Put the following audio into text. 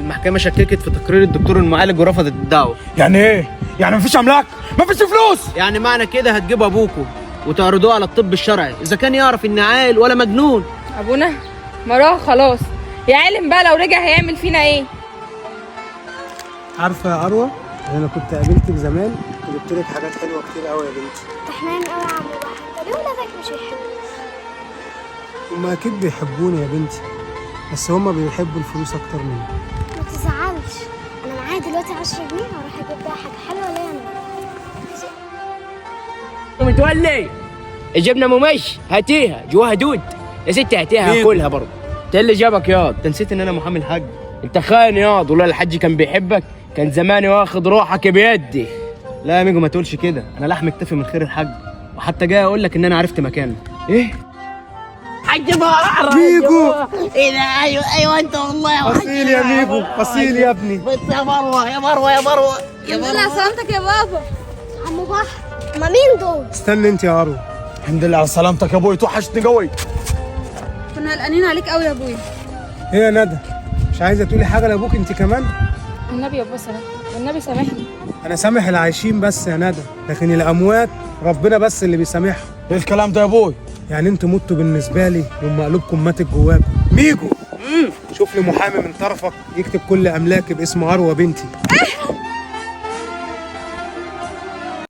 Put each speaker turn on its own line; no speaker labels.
المحكمة شككت في تقرير الدكتور المعالج ورفضت الدعوة.
يعني ايه؟ يعني مفيش املاك؟ مفيش فلوس؟
يعني معنى كده هتجيبوا ابوكوا وتعرضوه على الطب الشرعي اذا كان يعرف اني عاقل ولا مجنون.
ابونا مراه خلاص، يا عالم بقى لو رجع هيعمل فينا ايه؟
عارفه يا اروى، انا كنت قابلتك زمان وجبت لك حاجات حلوه كتير قوي يا بنتي.
تحنان قوي يا عم بحر، انت ليه ولادك مش يحبوني؟
هما اكيد بيحبوني يا بنتي، بس هما بيحبوا الفلوس اكتر مني.
ما تزعلش، انا معايا دلوقتي 10 جنيه هروح اجيب بيها حاجه حلوه ليا انا.
متولي الجبنه ممش هاتيها جواها دود يا ستي، هاتيها هاكلها برضه. انت اللي جابك ياض؟
انت نسيت ان انا محامي الحاج؟
انت خاين ياض، ولا الحاج كان بيحبك كان زماني واخد روحك بيدي.
لا يا ميجو ما تقولش كده، انا لحم اكتفي من خير الحاج، وحتى جاي اقول لك ان انا عرفت مكانه.
ايه حاج بقرة
ميجو!
ايه ده؟ ايوه انت والله
اصيل يا ميجو، اصيل يا ابني.
بس يا مروه يا مروه يا مروه يا
الحمد لله سلامتك يا بابا.
عم بحر، ما مين دول؟
استنى انت يا اروى.
الحمد لله على سلامتك يا ابوي، توحشتني قوي.
كنا قلقانين عليك قوي يا ابويا.
ايه يا ندى، مش عايزه تقولي حاجه لابوك انت كمان؟
النبي يا ابو سلام، والنبي سامحني.
انا سامح العايشين بس يا ندى، لكن الاموات ربنا بس اللي بيسامحهم.
ايه الكلام ده يا ابوي؟
يعني انتوا متوا بالنسبه لي وام قلوبكم ماتت جواكم. ميجو، شوف لي محامي من طرفك يكتب كل املاكي باسم اروى بنتي.